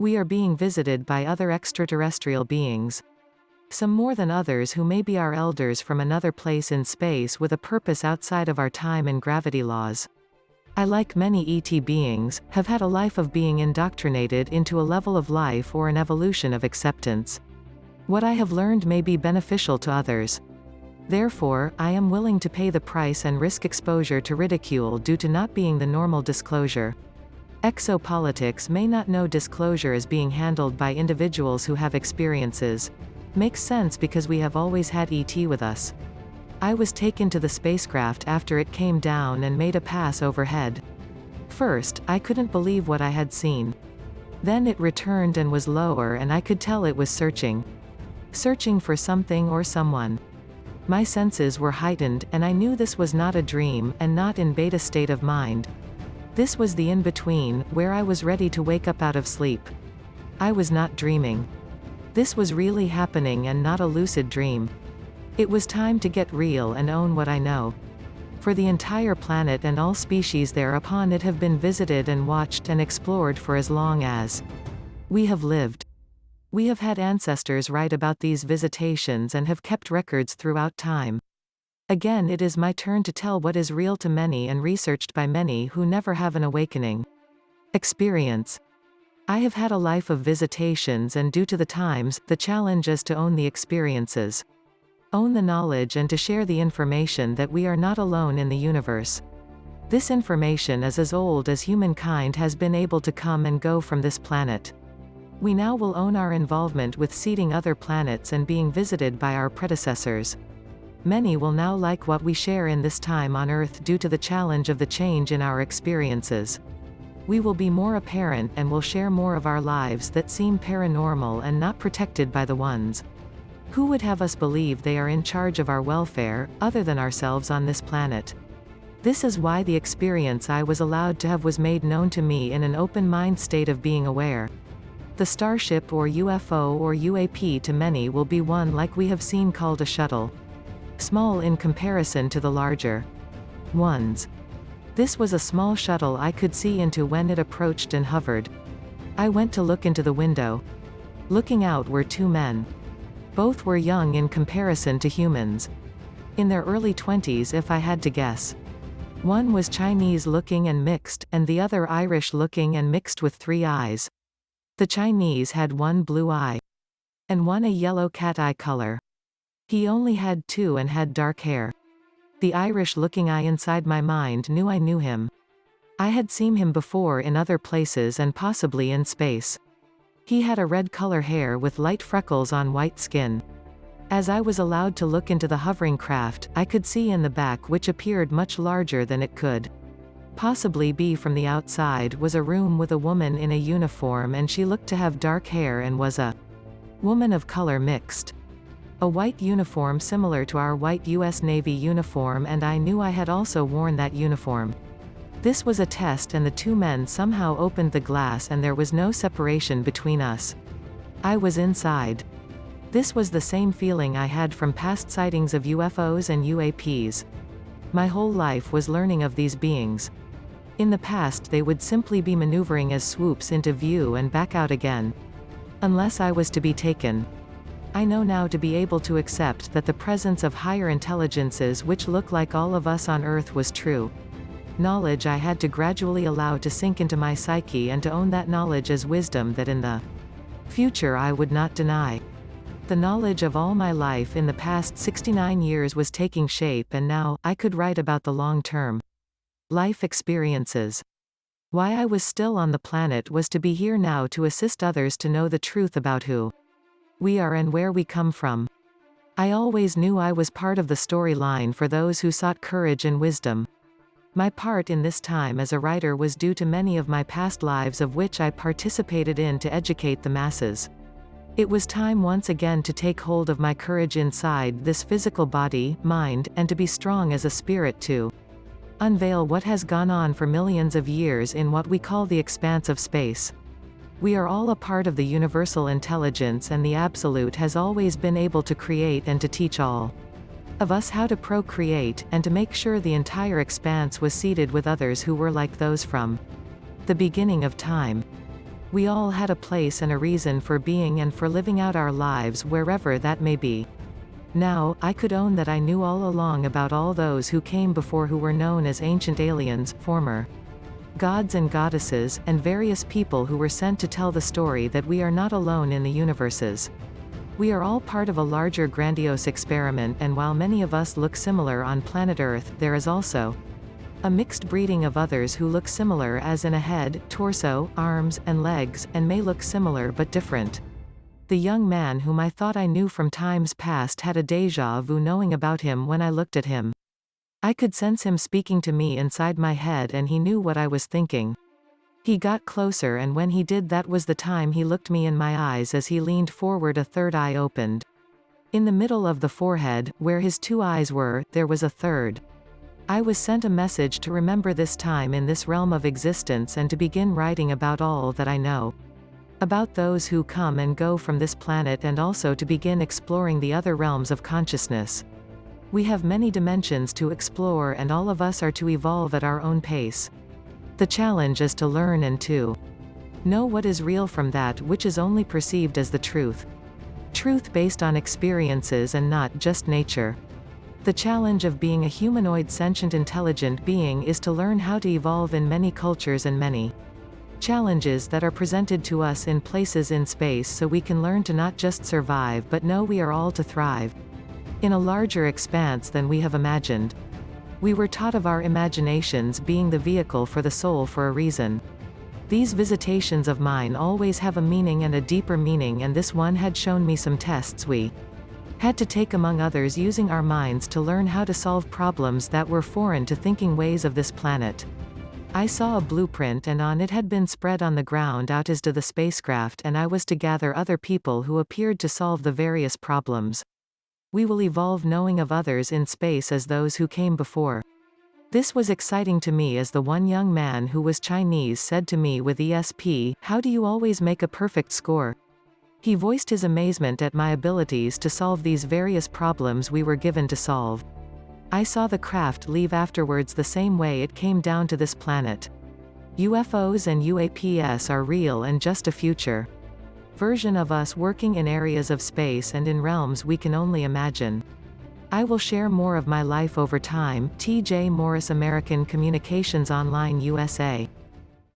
We are being visited by other extraterrestrial beings. Some more than others who may be our elders from another place in space with a purpose outside of our time and gravity laws. I, like many ET beings, have had a life of being indoctrinated into a level of life or an evolution of acceptance. What I have learned may be beneficial to others. Therefore, I am willing to pay the price and risk exposure to ridicule due to not being the normal disclosure. Exopolitics may not know disclosure is being handled by individuals who have experiences. Makes sense because we have always had ET with us. I was taken to the spacecraft after it came down and made a pass overhead. First, I couldn't believe what I had seen. Then it returned and was lower and I could tell it was searching. Searching for something or someone. My senses were heightened and I knew this was not a dream and not in beta state of mind. This was the in-between, where I was ready to wake up out of sleep. I was not dreaming. This was really happening and not a lucid dream. It was time to get real and own what I know. For the entire planet and all species thereupon it have been visited and watched and explored for as long as we have lived. We have had ancestors write about these visitations and have kept records throughout time. Again, it is my turn to tell what is real to many and researched by many who never have an awakening. Experience. I have had a life of visitations and due to the times, the challenge is to own the experiences. Own the knowledge and to share the information that we are not alone in the universe. This information is as old as humankind has been able to come and go from this planet. We now will own our involvement with seeding other planets and being visited by our predecessors. Many will now like what we share in this time on Earth due to the challenge of the change in our experiences. We will be more apparent and will share more of our lives that seem paranormal and not protected by the ones who would have us believe they are in charge of our welfare, other than ourselves on this planet. This is why the experience I was allowed to have was made known to me in an open mind state of being aware. The starship or UFO or UAP to many will be one like we have seen called a shuttle. Small in comparison to the larger ones. This was a small shuttle I could see into when it approached and hovered. I went to look into the window. Looking out were two men. Both were young in comparison to humans. In their early 20s if I had to guess. One was Chinese looking and mixed, and the other Irish looking and mixed with 3 eyes. The Chinese had one blue eye. And one a yellow cat eye color. He only had 2 and had dark hair. The Irish-looking eye inside my mind knew I knew him. I had seen him before in other places and possibly in space. He had a red color hair with light freckles on white skin. As I was allowed to look into the hovering craft, I could see in the back, which appeared much larger than it could possibly be from the outside, was a room with a woman in a uniform, and she looked to have dark hair and was a woman of color mixed. A white uniform similar to our white U.S. Navy uniform, and I knew I had also worn that uniform. This was a test, and the 2 men somehow opened the glass and there was no separation between us. I was inside. This was the same feeling I had from past sightings of UFOs and UAPs. My whole life was learning of these beings. In the past they would simply be maneuvering as swoops into view and back out again. Unless I was to be taken. I know now to be able to accept that the presence of higher intelligences which look like all of us on Earth was true. Knowledge I had to gradually allow to sink into my psyche and to own that knowledge as wisdom that in the future I would not deny. The knowledge of all my life in the past 69 years was taking shape, and now, I could write about the long-term life experiences. Why I was still on the planet was to be here now to assist others to know the truth about who we are and where we come from. I always knew I was part of the storyline for those who sought courage and wisdom. My part in this time as a writer was due to many of my past lives of which I participated in to educate the masses. It was time once again to take hold of my courage inside this physical body, mind, and to be strong as a spirit to unveil what has gone on for millions of years in what we call the expanse of space. We are all a part of the universal intelligence, and the Absolute has always been able to create and to teach all of us how to procreate, and to make sure the entire expanse was seeded with others who were like those from the beginning of time. We all had a place and a reason for being and for living out our lives wherever that may be. Now, I could own that I knew all along about all those who came before who were known as ancient aliens, former gods and goddesses, and various people who were sent to tell the story that we are not alone in the universes. We are all part of a larger grandiose experiment, and while many of us look similar on planet Earth, there is also a mixed breeding of others who look similar, as in a head, torso, arms, and legs, and may look similar but different. The young man whom I thought I knew from times past had a déjà vu knowing about him when I looked at him. I could sense him speaking to me inside my head, and he knew what I was thinking. He got closer, and when he did, that was the time he looked me in my eyes as he leaned forward, a third eye opened. In the middle of the forehead, where his two eyes were, there was a third. I was sent a message to remember this time in this realm of existence and to begin writing about all that I know. About those who come and go from this planet, and also to begin exploring the other realms of consciousness. We have many dimensions to explore, and all of us are to evolve at our own pace. The challenge is to learn and to know what is real from that which is only perceived as the truth. Truth based on experiences and not just nature. The challenge of being a humanoid sentient intelligent being is to learn how to evolve in many cultures and many challenges that are presented to us in places in space, so we can learn to not just survive but know we are all to thrive in a larger expanse than we have imagined. We were taught of our imaginations being the vehicle for the soul for a reason. These visitations of mine always have a meaning and a deeper meaning, and this one had shown me some tests we had to take, among others using our minds to learn how to solve problems that were foreign to thinking ways of this planet. I saw a blueprint, and on it had been spread on the ground out as to the spacecraft, and I was to gather other people who appeared to solve the various problems. We will evolve knowing of others in space as those who came before. This was exciting to me, as the one young man who was Chinese said to me with ESP, "How do you always make a perfect score?" He voiced his amazement at my abilities to solve these various problems we were given to solve. I saw the craft leave afterwards the same way it came down to this planet. UFOs and UAPs are real and just a future version of us working in areas of space and in realms we can only imagine. I will share more of my life over time. T.J. Morris, American Communications Online, USA.